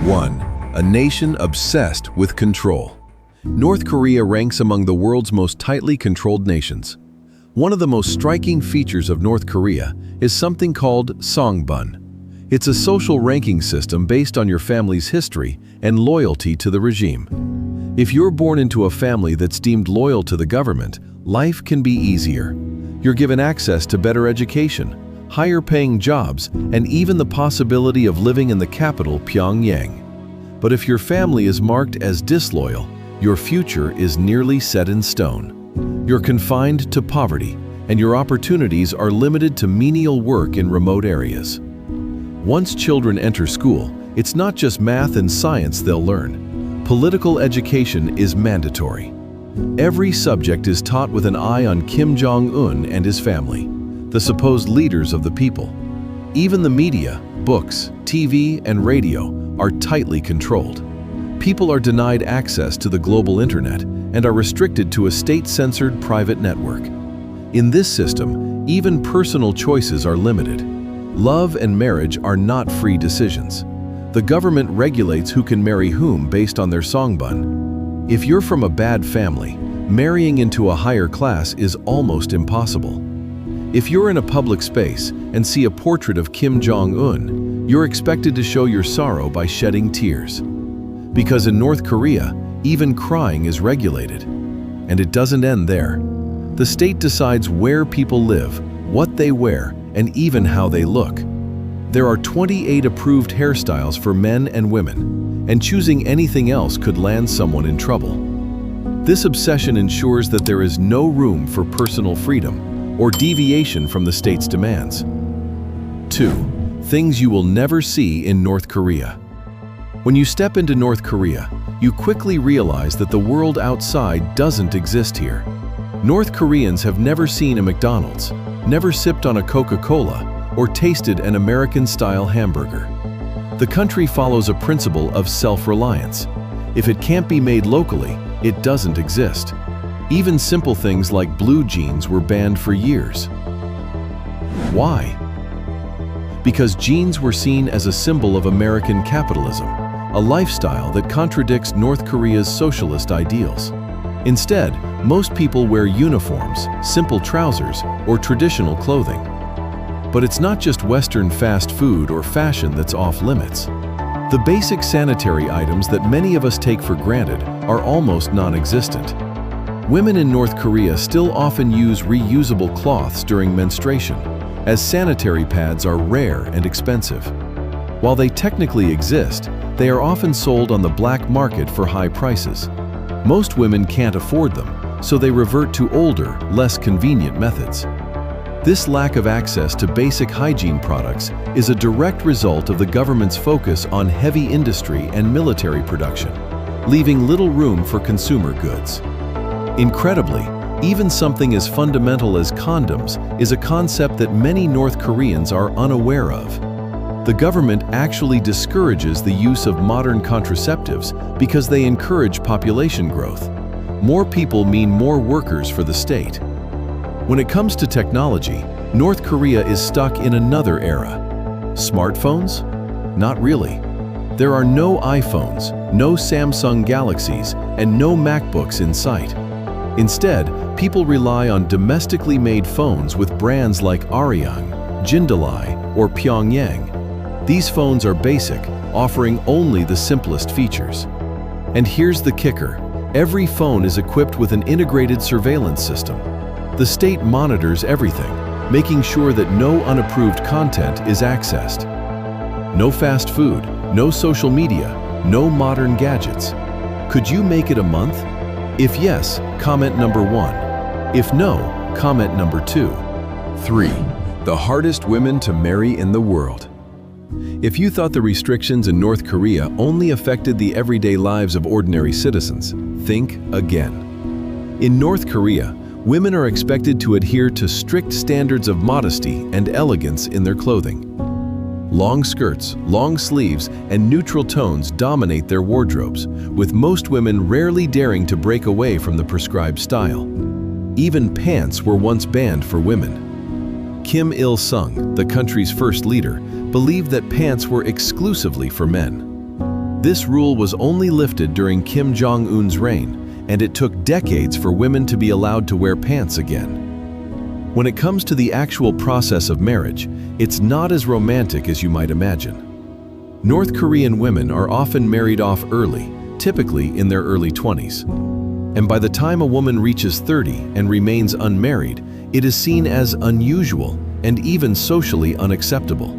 1. A nation obsessed with control. North Korea ranks among the world's most tightly controlled nations. One of the most striking features of North Korea is something called Songbun. It's a social ranking system based on your family's history and loyalty to the regime. If you're born into a family that's deemed loyal to the government, life can be easier. You're given access to better education, higher-paying jobs, and even the possibility of living in the capital, Pyongyang. But if your family is marked as disloyal, your future is nearly set in stone. You're confined to poverty, and your opportunities are limited to menial work in remote areas. Once children enter school, it's not just math and science they'll learn. Political education is mandatory. Every subject is taught with an eye on Kim Jong-un and his family, the supposed leaders of the people. Even the media, books, TV, and radio are tightly controlled. People are denied access to the global internet and are restricted to a state-censored private network. In this system, even personal choices are limited. Love and marriage are not free decisions. The government regulates who can marry whom based on their songbun. If you're from a bad family, marrying into a higher class is almost impossible. If you're in a public space and see a portrait of Kim Jong-un, you're expected to show your sorrow by shedding tears. Because in North Korea, even crying is regulated. And it doesn't end there. The state decides where people live, what they wear, and even how they look. There are 28 approved hairstyles for men and women, and choosing anything else could land someone in trouble. This obsession ensures that there is no room for personal freedom or deviation from the state's demands. 2. Things you will never see in North Korea. When you step into North Korea, you quickly realize that the world outside doesn't exist here. North Koreans have never seen a McDonald's, never sipped on a Coca-Cola, or tasted an American-style hamburger. The country follows a principle of self-reliance. If it can't be made locally, it doesn't exist. Even simple things like blue jeans were banned for years. Why? Because jeans were seen as a symbol of American capitalism, a lifestyle that contradicts North Korea's socialist ideals. Instead, most people wear uniforms, simple trousers, or traditional clothing. But it's not just Western fast food or fashion that's off limits. The basic sanitary items that many of us take for granted are almost non-existent. Women in North Korea still often use reusable cloths during menstruation, as sanitary pads are rare and expensive. While they technically exist, they are often sold on the black market for high prices. Most women can't afford them, so they revert to older, less convenient methods. This lack of access to basic hygiene products is a direct result of the government's focus on heavy industry and military production, leaving little room for consumer goods. Incredibly, even something as fundamental as condoms is a concept that many North Koreans are unaware of. The government actually discourages the use of modern contraceptives because they encourage population growth. More people mean more workers for the state. When it comes to technology, North Korea is stuck in another era. Smartphones? Not really. There are no iPhones, no Samsung Galaxies, and no MacBooks in sight. Instead, people rely on domestically made phones with brands like Arirang, Jindalai, or Pyongyang. These phones are basic, offering only the simplest features. And here's the kicker. Every phone is equipped with an integrated surveillance system. The state monitors everything, making sure that no unapproved content is accessed. No fast food, no social media, no modern gadgets. Could you make it a month? If yes, comment number 1. If no, comment number 2. 3. The hardest women to marry in the world. If you thought the restrictions in North Korea only affected the everyday lives of ordinary citizens, think again. In North Korea, women are expected to adhere to strict standards of modesty and elegance in their clothing. Long skirts, long sleeves, and neutral tones dominate their wardrobes, with most women rarely daring to break away from the prescribed style. Even pants were once banned for women. Kim Il-sung, the country's first leader, believed that pants were exclusively for men. This rule was only lifted during Kim Jong-un's reign, and it took decades for women to be allowed to wear pants again. When it comes to the actual process of marriage, it's not as romantic as you might imagine. North Korean women are often married off early, typically in their early 20s. And by the time a woman reaches 30 and remains unmarried, it is seen as unusual and even socially unacceptable.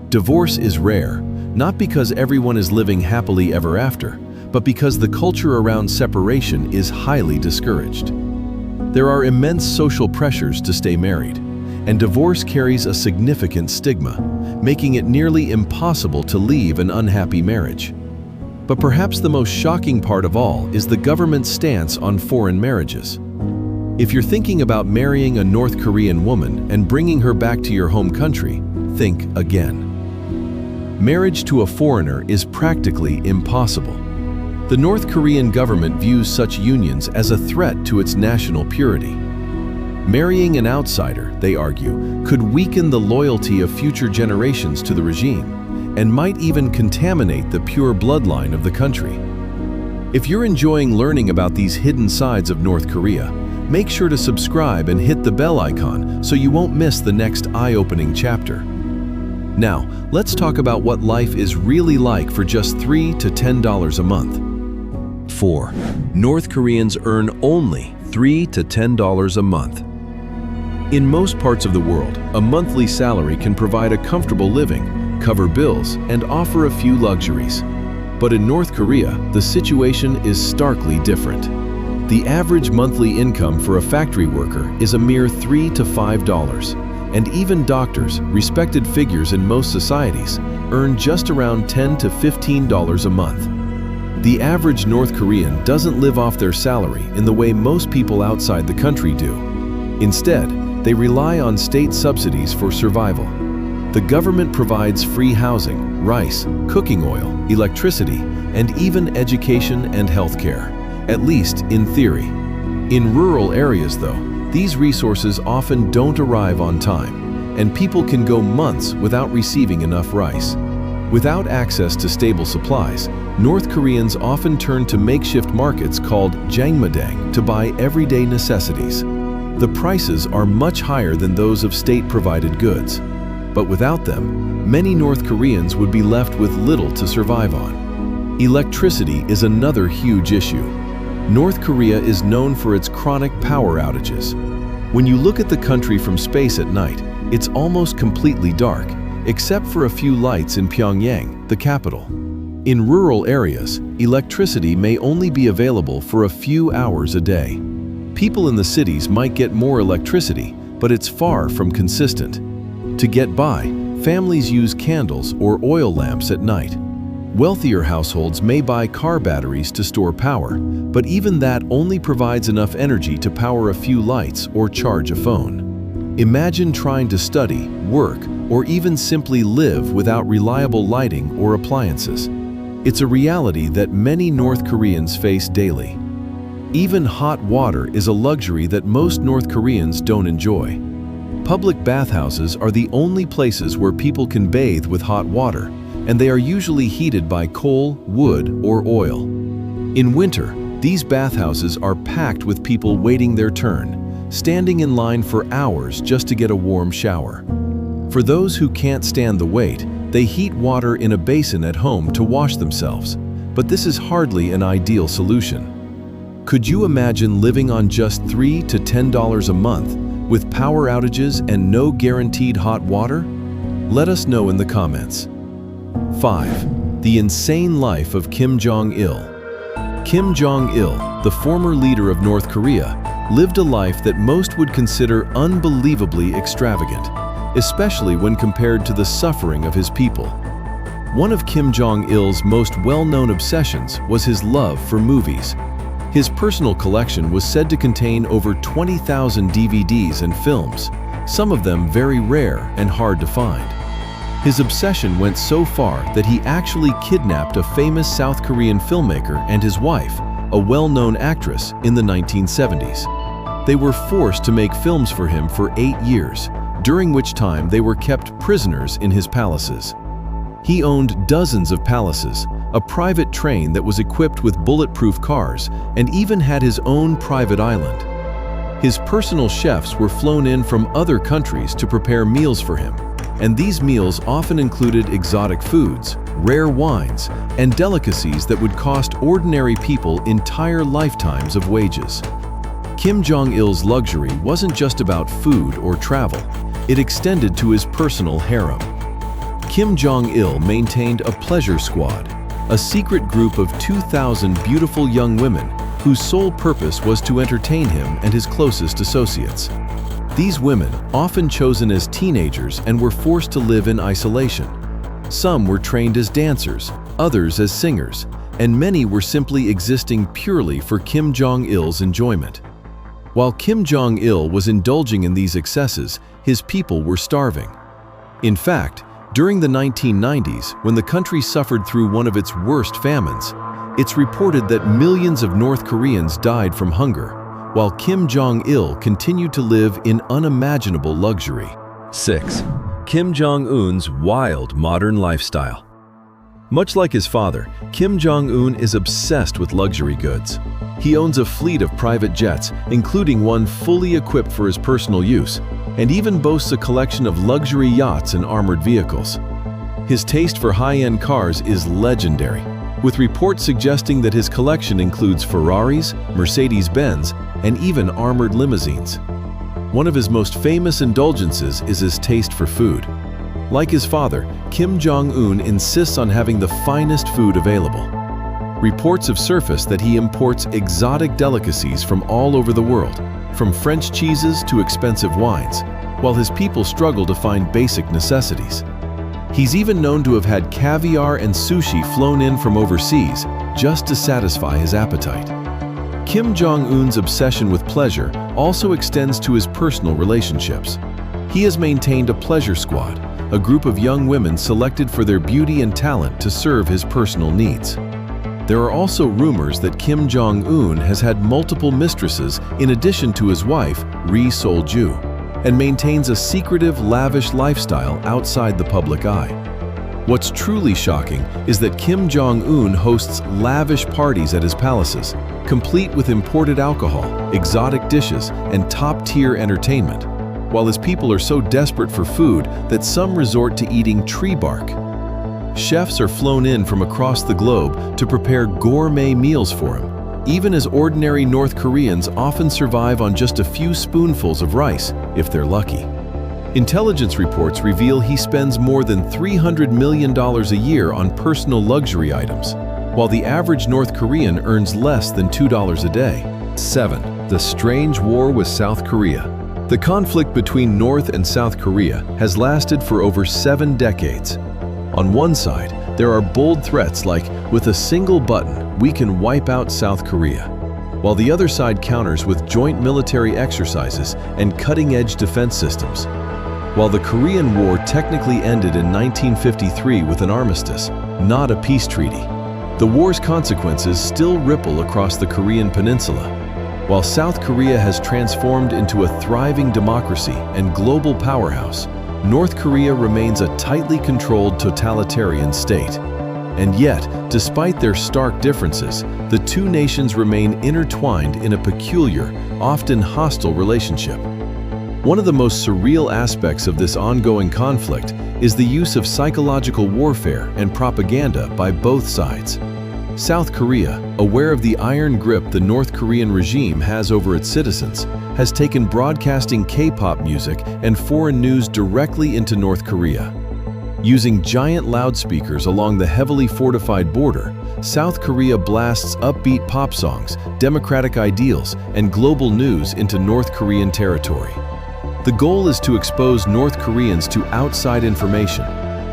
Divorce is rare, not because everyone is living happily ever after, but because the culture around separation is highly discouraged. There are immense social pressures to stay married, and divorce carries a significant stigma, making it nearly impossible to leave an unhappy marriage. But perhaps the most shocking part of all is the government's stance on foreign marriages. If you're thinking about marrying a North Korean woman and bringing her back to your home country, think again. Marriage to a foreigner is practically impossible. The North Korean government views such unions as a threat to its national purity. Marrying an outsider, they argue, could weaken the loyalty of future generations to the regime, and might even contaminate the pure bloodline of the country. If you're enjoying learning about these hidden sides of North Korea, make sure to subscribe and hit the bell icon so you won't miss the next eye-opening chapter. Now, let's talk about what life is really like for just $3 to $10 a month. 4. North Koreans earn only $3 to $10 a month. In most parts of the world, a monthly salary can provide a comfortable living, cover bills, and offer a few luxuries. But in North Korea, the situation is starkly different. The average monthly income for a factory worker is a mere $3 to $5. And even doctors, respected figures in most societies, earn just around $10 to $15 a month. The average North Korean doesn't live off their salary in the way most people outside the country do. Instead, they rely on state subsidies for survival. The government provides free housing, rice, cooking oil, electricity, and even education and healthcare, at least in theory. In rural areas, though, these resources often don't arrive on time, and people can go months without receiving enough rice. Without access to stable supplies, North Koreans often turn to makeshift markets called jangmadang to buy everyday necessities. The prices are much higher than those of state-provided goods. But without them, many North Koreans would be left with little to survive on. Electricity is another huge issue. North Korea is known for its chronic power outages. When you look at the country from space at night, it's almost completely dark, except for a few lights in Pyongyang, the capital. In rural areas, electricity may only be available for a few hours a day. People in the cities might get more electricity, but it's far from consistent. To get by, families use candles or oil lamps at night. Wealthier households may buy car batteries to store power, but even that only provides enough energy to power a few lights or charge a phone. Imagine trying to study, work, or even simply live without reliable lighting or appliances. It's a reality that many North Koreans face daily. Even hot water is a luxury that most North Koreans don't enjoy. Public bathhouses are the only places where people can bathe with hot water, and they are usually heated by coal, wood, or oil. In winter, these bathhouses are packed with people waiting their turn, standing in line for hours just to get a warm shower. For those who can't stand the wait, they heat water in a basin at home to wash themselves, but this is hardly an ideal solution. Could you imagine living on just $3 to $10 a month with power outages and no guaranteed hot water? Let us know in the comments. 5. The insane life of Kim Jong-il. Kim Jong-il, the former leader of North Korea, lived a life that most would consider unbelievably extravagant, especially when compared to the suffering of his people. One of Kim Jong-il's most well-known obsessions was his love for movies. His personal collection was said to contain over 20,000 DVDs and films, some of them very rare and hard to find. His obsession went so far that he actually kidnapped a famous South Korean filmmaker and his wife, a well-known actress, in the 1970s. They were forced to make films for him for 8 years, during which time they were kept prisoners in his palaces. He owned dozens of palaces, a private train that was equipped with bulletproof cars, and even had his own private island. His personal chefs were flown in from other countries to prepare meals for him, and these meals often included exotic foods, rare wines, and delicacies that would cost ordinary people entire lifetimes of wages. Kim Jong-il's luxury wasn't just about food or travel, it extended to his personal harem. Kim Jong-il maintained a pleasure squad, a secret group of 2,000 beautiful young women whose sole purpose was to entertain him and his closest associates. These women, often chosen as teenagers and were forced to live in isolation. Some were trained as dancers, others as singers, and many were simply existing purely for Kim Jong-il's enjoyment. While Kim Jong-il was indulging in these excesses, his people were starving. In fact, during the 1990s, when the country suffered through one of its worst famines, it's reported that millions of North Koreans died from hunger, while Kim Jong-il continued to live in unimaginable luxury. 6. Kim Jong-un's wild modern lifestyle. Much like his father, Kim Jong-un is obsessed with luxury goods. He owns a fleet of private jets, including one fully equipped for his personal use, and even boasts a collection of luxury yachts and armored vehicles. His taste for high-end cars is legendary, with reports suggesting that his collection includes Ferraris, Mercedes-Benz, and even armored limousines. One of his most famous indulgences is his taste for food. Like his father, Kim Jong-un insists on having the finest food available. Reports have surfaced that he imports exotic delicacies from all over the world, from French cheeses to expensive wines, while his people struggle to find basic necessities. He's even known to have had caviar and sushi flown in from overseas just to satisfy his appetite. Kim Jong-un's obsession with pleasure also extends to his personal relationships. He has maintained a pleasure squad, a group of young women selected for their beauty and talent to serve his personal needs. There are also rumors that Kim Jong-un has had multiple mistresses in addition to his wife, Ri Sol-ju, and maintains a secretive, lavish lifestyle outside the public eye. What's truly shocking is that Kim Jong-un hosts lavish parties at his palaces, complete with imported alcohol, exotic dishes, and top-tier entertainment, while his people are so desperate for food that some resort to eating tree bark. Chefs are flown in from across the globe to prepare gourmet meals for him, even as ordinary North Koreans often survive on just a few spoonfuls of rice, if they're lucky. Intelligence reports reveal he spends more than $300 million a year on personal luxury items, while the average North Korean earns less than $2 a day. 7. The strange war with South Korea. The conflict between North and South Korea has lasted for over 7 decades. On one side, there are bold threats like, with a single button, we can wipe out South Korea, while the other side counters with joint military exercises and cutting-edge defense systems. While the Korean War technically ended in 1953 with an armistice, not a peace treaty, the war's consequences still ripple across the Korean peninsula. While South Korea has transformed into a thriving democracy and global powerhouse, North Korea remains a tightly controlled totalitarian state. And yet, despite their stark differences, the two nations remain intertwined in a peculiar, often hostile relationship. One of the most surreal aspects of this ongoing conflict is the use of psychological warfare and propaganda by both sides. South Korea, aware of the iron grip the North Korean regime has over its citizens, has taken broadcasting K-pop music and foreign news directly into North Korea. Using giant loudspeakers along the heavily fortified border, South Korea blasts upbeat pop songs, democratic ideals, and global news into North Korean territory. The goal is to expose North Koreans to outside information,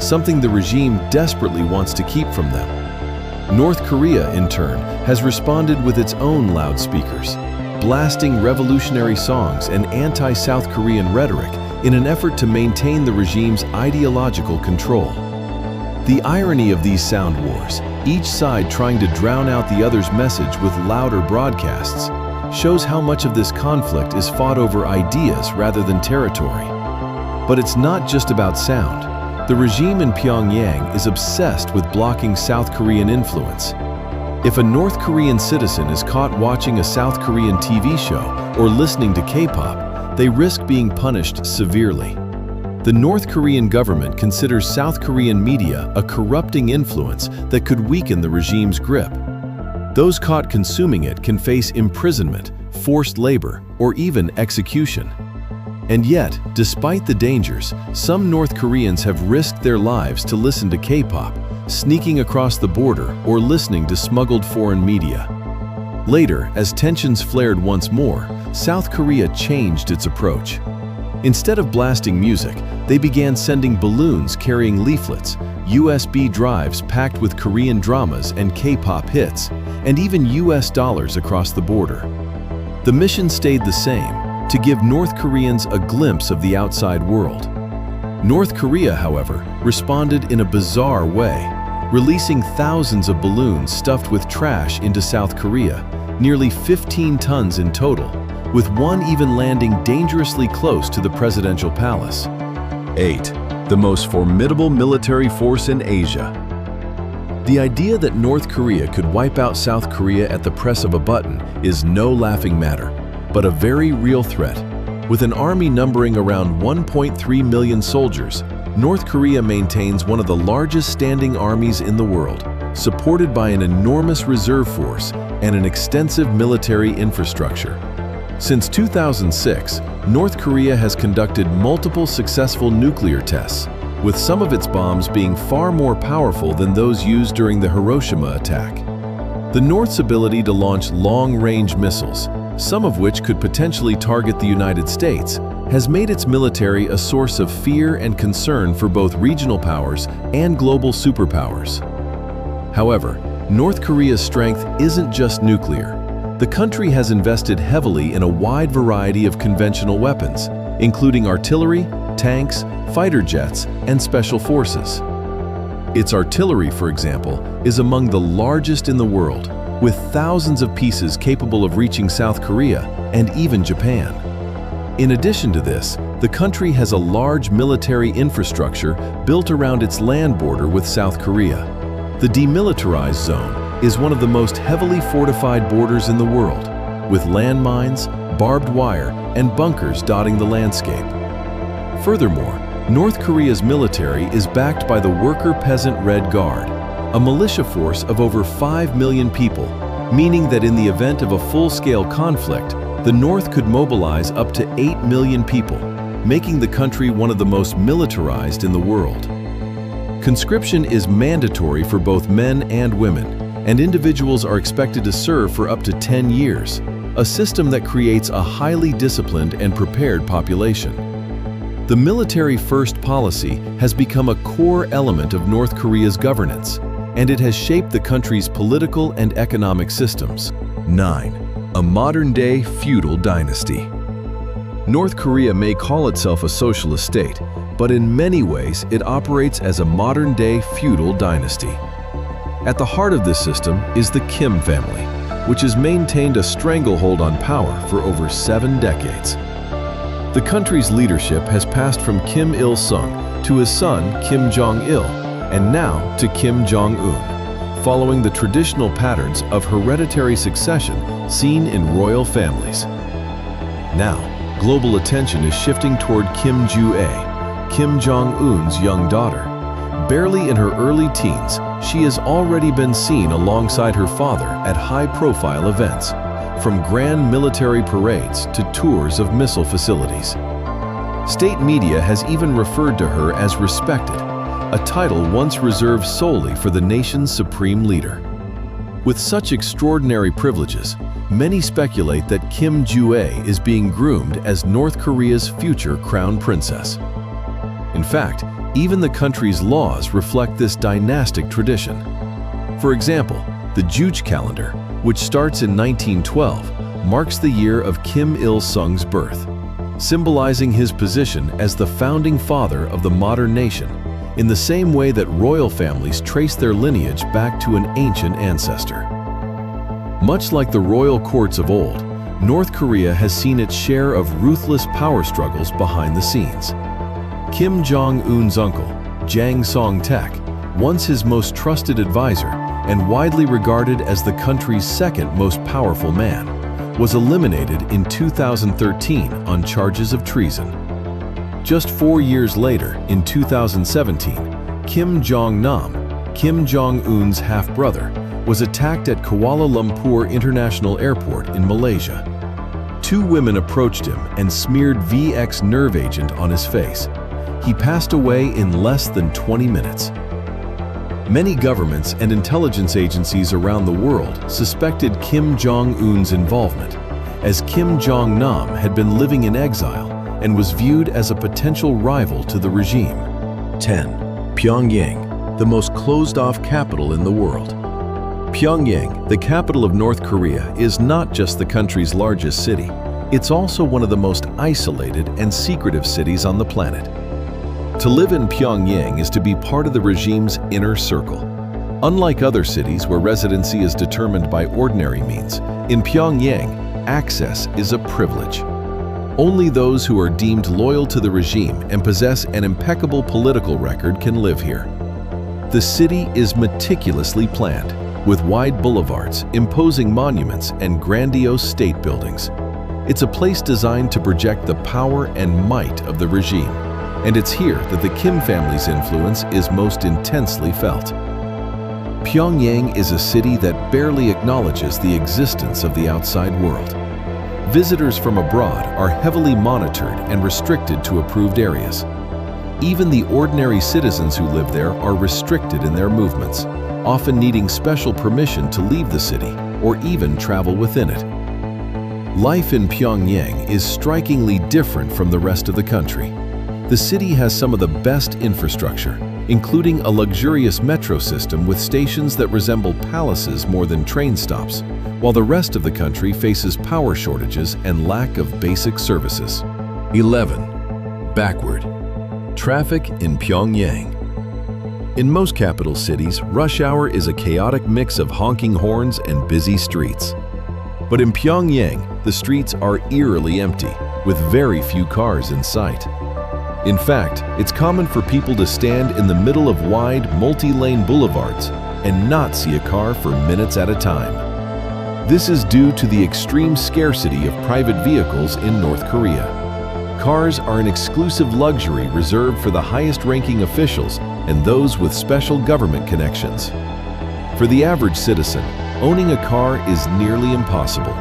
something the regime desperately wants to keep from them. North Korea, in turn, has responded with its own loudspeakers, blasting revolutionary songs and anti-South Korean rhetoric in an effort to maintain the regime's ideological control. The irony of these sound wars, each side trying to drown out the other's message with louder broadcasts, shows how much of this conflict is fought over ideas rather than territory. But it's not just about sound. The regime in Pyongyang is obsessed with blocking South Korean influence. If a North Korean citizen is caught watching a South Korean TV show or listening to K-pop, they risk being punished severely. The North Korean government considers South Korean media a corrupting influence that could weaken the regime's grip. Those caught consuming it can face imprisonment, forced labor, or even execution. And yet, despite the dangers, some North Koreans have risked their lives to listen to K-pop, sneaking across the border or listening to smuggled foreign media. Later, as tensions flared once more, South Korea changed its approach. Instead of blasting music, they began sending balloons carrying leaflets, USB drives packed with Korean dramas and K-pop hits, and even US dollars across the border. The mission stayed the same: to give North Koreans a glimpse of the outside world. North Korea, however, responded in a bizarre way, releasing thousands of balloons stuffed with trash into South Korea, nearly 15 tons in total, with one even landing dangerously close to the presidential palace. 8. The most formidable military force in Asia. The idea that North Korea could wipe out South Korea at the press of a button is no laughing matter, but a very real threat. With an army numbering around 1.3 million soldiers, North Korea maintains one of the largest standing armies in the world, supported by an enormous reserve force and an extensive military infrastructure. Since 2006, North Korea has conducted multiple successful nuclear tests, with some of its bombs being far more powerful than those used during the Hiroshima attack. The North's ability to launch long-range missiles, some of which could potentially target the United States, has made its military a source of fear and concern for both regional powers and global superpowers. However, North Korea's strength isn't just nuclear. The country has invested heavily in a wide variety of conventional weapons, including artillery, tanks, fighter jets, and special forces. Its artillery, for example, is among the largest in the world, with thousands of pieces capable of reaching South Korea and even Japan. In addition to this, the country has a large military infrastructure built around its land border with South Korea. The demilitarized zone is one of the most heavily fortified borders in the world, with landmines, barbed wire, and bunkers dotting the landscape. Furthermore, North Korea's military is backed by the Worker Peasant Red Guard, a militia force of over 5 million people, meaning that in the event of a full-scale conflict, the North could mobilize up to 8 million people, making the country one of the most militarized in the world. Conscription is mandatory for both men and women, and individuals are expected to serve for up to 10 years, a system that creates a highly disciplined and prepared population. The military-first policy has become a core element of North Korea's governance, and it has shaped the country's political and economic systems. 9. A modern-day feudal dynasty. North Korea may call itself a socialist state, but in many ways it operates as a modern-day feudal dynasty. At the heart of this system is the Kim family, which has maintained a stranglehold on power for over 7 decades. The country's leadership has passed from Kim Il-sung to his son Kim Jong-il, and now to Kim Jong-un, following the traditional patterns of hereditary succession seen in royal families. Now, global attention is shifting toward Kim Ju-ae, Kim Jong-un's young daughter. Barely in her early teens, she has already been seen alongside her father at high-profile events, from grand military parades to tours of missile facilities. State media has even referred to her as respected, a title once reserved solely for the nation's supreme leader. With such extraordinary privileges, many speculate that Kim Ju-ae is being groomed as North Korea's future crown princess. In fact, even the country's laws reflect this dynastic tradition. For example, the Juche calendar, which starts in 1912, marks the year of Kim Il-sung's birth, symbolizing his position as the founding father of the modern nation, in the same way that royal families trace their lineage back to an ancient ancestor. Much like the royal courts of old, North Korea has seen its share of ruthless power struggles behind the scenes. Kim Jong-un's uncle, Jang Song-tak, once his most trusted advisor and widely regarded as the country's second most powerful man, was eliminated in 2013 on charges of treason. Just 4 years later, in 2017, Kim Jong-nam, Kim Jong-un's half-brother, was attacked at Kuala Lumpur International Airport in Malaysia. 2 women approached him and smeared VX nerve agent on his face. He passed away in less than 20 minutes. Many governments and intelligence agencies around the world suspected Kim Jong-un's involvement, as Kim Jong-nam had been living in exile and was viewed as a potential rival to the regime. 10. Pyongyang, the most closed-off capital in the world. Pyongyang, the capital of North Korea, is not just the country's largest city. It's also one of the most isolated and secretive cities on the planet. To live in Pyongyang is to be part of the regime's inner circle. Unlike other cities where residency is determined by ordinary means, in Pyongyang, access is a privilege. Only those who are deemed loyal to the regime and possess an impeccable political record can live here. The city is meticulously planned, with wide boulevards, imposing monuments, and grandiose state buildings. It's a place designed to project the power and might of the regime. And it's here that the Kim family's influence is most intensely felt. Pyongyang is a city that barely acknowledges the existence of the outside world. Visitors from abroad are heavily monitored and restricted to approved areas. Even the ordinary citizens who live there are restricted in their movements, often needing special permission to leave the city or even travel within it. Life in Pyongyang is strikingly different from the rest of the country. The city has some of the best infrastructure, including a luxurious metro system with stations that resemble palaces more than train stops, while the rest of the country faces power shortages and lack of basic services. 11. Backward. Traffic in Pyongyang. In most capital cities, rush hour is a chaotic mix of honking horns and busy streets. But in Pyongyang, the streets are eerily empty, with very few cars in sight. In fact, it's common for people to stand in the middle of wide, multi-lane boulevards and not see a car for minutes at a time. This is due to the extreme scarcity of private vehicles in North Korea. Cars are an exclusive luxury reserved for the highest-ranking officials and those with special government connections. For the average citizen, owning a car is nearly impossible.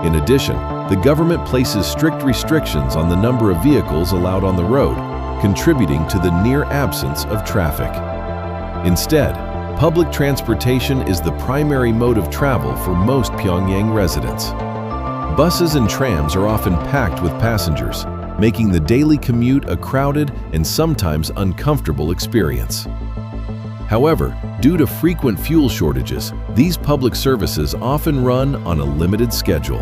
In addition, the government places strict restrictions on the number of vehicles allowed on the road, contributing to the near absence of traffic. Instead, public transportation is the primary mode of travel for most Pyongyang residents. Buses and trams are often packed with passengers, making the daily commute a crowded and sometimes uncomfortable experience. However, due to frequent fuel shortages, these public services often run on a limited schedule.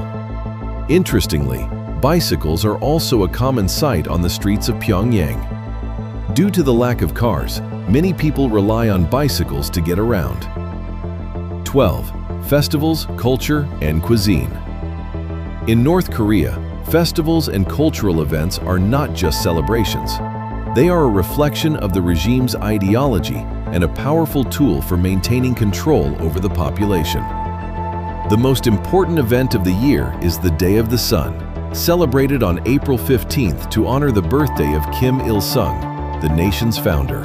Interestingly, bicycles are also a common sight on the streets of Pyongyang. Due to the lack of cars, many people rely on bicycles to get around. 12. Festivals, culture, and cuisine. In North Korea, festivals and cultural events are not just celebrations. They are a reflection of the regime's ideology and a powerful tool for maintaining control over the population. The most important event of the year is the Day of the Sun, celebrated on April 15th to honor the birthday of Kim Il-sung, the nation's founder.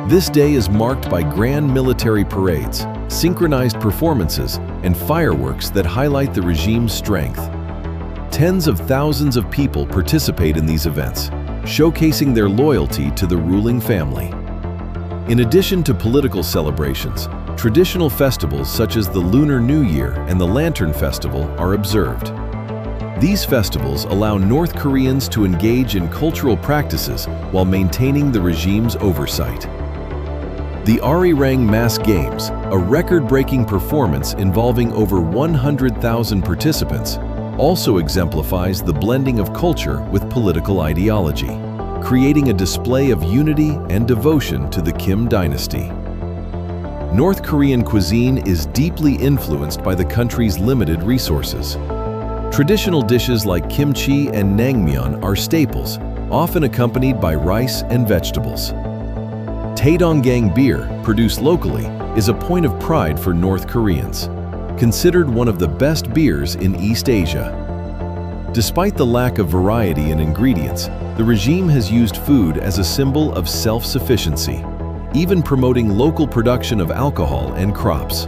This day is marked by grand military parades, synchronized performances, and fireworks that highlight the regime's strength. Tens of thousands of people participate in these events, showcasing their loyalty to the ruling family. In addition to political celebrations, traditional festivals such as the Lunar New Year and the Lantern Festival are observed. These festivals allow North Koreans to engage in cultural practices while maintaining the regime's oversight. The Arirang Mass Games, a record-breaking performance involving over 100,000 participants, also exemplifies the blending of culture with political ideology, creating a display of unity and devotion to the Kim dynasty. North Korean cuisine is deeply influenced by the country's limited resources. Traditional dishes like kimchi and naengmyeon are staples, often accompanied by rice and vegetables. Taedonggang beer, produced locally, is a point of pride for North Koreans, considered one of the best beers in East Asia. Despite the lack of variety in ingredients, the regime has used food as a symbol of self-sufficiency, even promoting local production of alcohol and crops.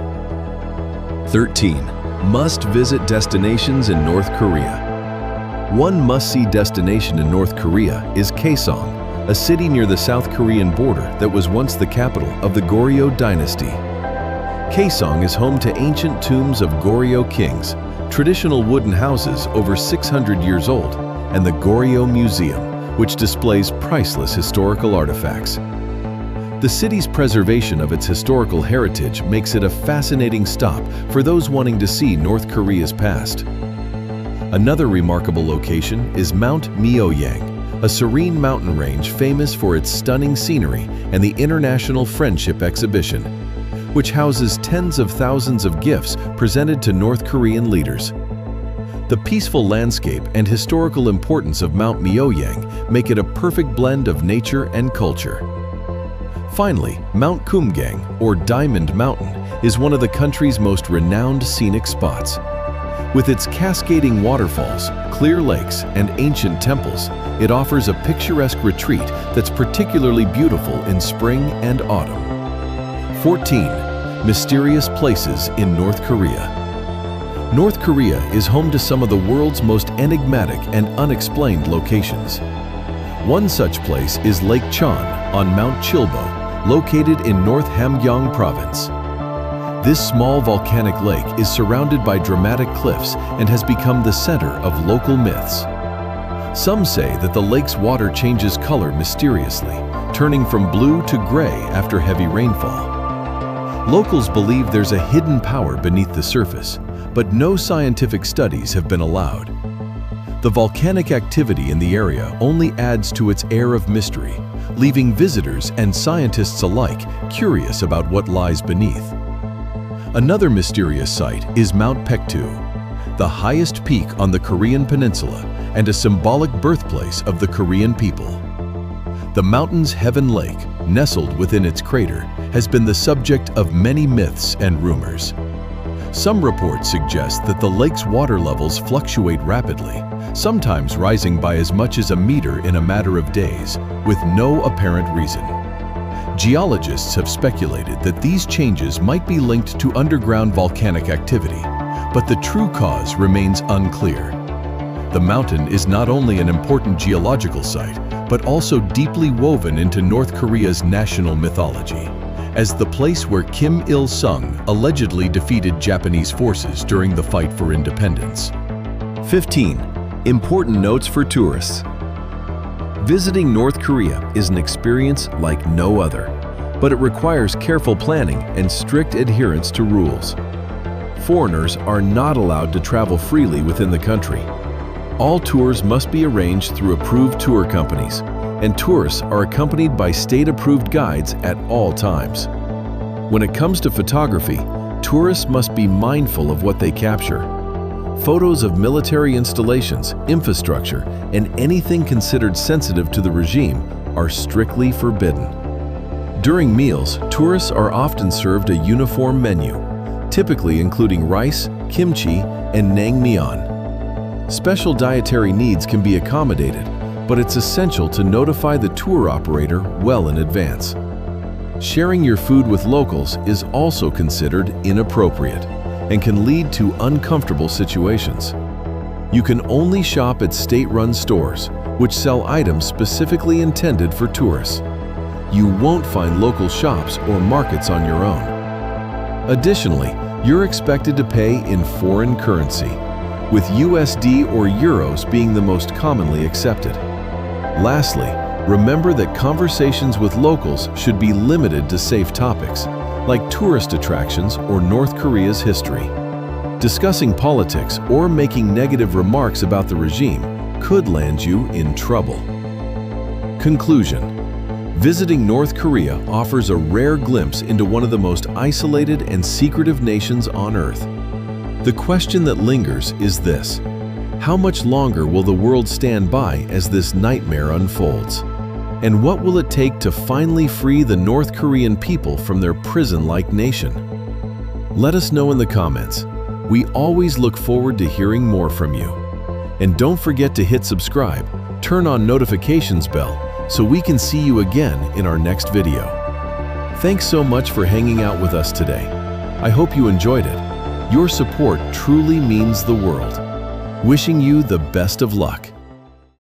13. Must-visit destinations in North Korea. One must-see destination in North Korea is Kaesong, a city near the South Korean border that was once the capital of the Goryeo Dynasty. Kaesong is home to ancient tombs of Goryeo kings, traditional wooden houses over 600 years old, and the Goryeo Museum, which displays priceless historical artifacts. The city's preservation of its historical heritage makes it a fascinating stop for those wanting to see North Korea's past. Another remarkable location is Mount Myeoyang, a serene mountain range famous for its stunning scenery and the International Friendship Exhibition, which houses tens of thousands of gifts presented to North Korean leaders. The peaceful landscape and historical importance of Mount Myeoyang make it a perfect blend of nature and culture. Finally, Mount Kumgang, or Diamond Mountain, is one of the country's most renowned scenic spots. With its cascading waterfalls, clear lakes, and ancient temples, it offers a picturesque retreat that's particularly beautiful in spring and autumn. 14. Mysterious places in North Korea. North Korea is home to some of the world's most enigmatic and unexplained locations. One such place is Lake Cheon on Mount Chilbo, located in North Hamgyong Province. This small volcanic lake is surrounded by dramatic cliffs and has become the center of local myths. Some say that the lake's water changes color mysteriously, turning from blue to gray after heavy rainfall. Locals believe there's a hidden power beneath the surface, but no scientific studies have been allowed. The volcanic activity in the area only adds to its air of mystery, leaving visitors and scientists alike curious about what lies beneath. Another mysterious site is Mount Paektu, the highest peak on the Korean peninsula and a symbolic birthplace of the Korean people. The mountain's Heaven Lake, nestled within its crater, has been the subject of many myths and rumors. Some reports suggest that the lake's water levels fluctuate rapidly, sometimes rising by as much as a meter in a matter of days, with no apparent reason. Geologists have speculated that these changes might be linked to underground volcanic activity, but the true cause remains unclear. The mountain is not only an important geological site, but also deeply woven into North Korea's national mythology, as the place where Kim Il-sung allegedly defeated Japanese forces during the fight for independence. 15. Important notes for tourists. Visiting North Korea is an experience like no other, but it requires careful planning and strict adherence to rules. Foreigners are not allowed to travel freely within the country. All tours must be arranged through approved tour companies, and tourists are accompanied by state-approved guides at all times. When it comes to photography, tourists must be mindful of what they capture. Photos of military installations, infrastructure, and anything considered sensitive to the regime are strictly forbidden. During meals, tourists are often served a uniform menu, typically including rice, kimchi, and naengmyeon. Special dietary needs can be accommodated, but it's essential to notify the tour operator well in advance. Sharing your food with locals is also considered inappropriate and can lead to uncomfortable situations. You can only shop at state-run stores, which sell items specifically intended for tourists. You won't find local shops or markets on your own. Additionally, you're expected to pay in foreign currency, with USD or euros being the most commonly accepted. Lastly, remember that conversations with locals should be limited to safe topics, like tourist attractions or North Korea's history. Discussing politics or making negative remarks about the regime could land you in trouble. Conclusion. Visiting North Korea offers a rare glimpse into one of the most isolated and secretive nations on Earth. The question that lingers is this: how much longer will the world stand by as this nightmare unfolds? And what will it take to finally free the North Korean people from their prison-like nation? Let us know in the comments. We always look forward to hearing more from you. And don't forget to hit subscribe, turn on notifications bell, so we can see you again in our next video. Thanks so much for hanging out with us today. I hope you enjoyed it. Your support truly means the world. Wishing you the best of luck.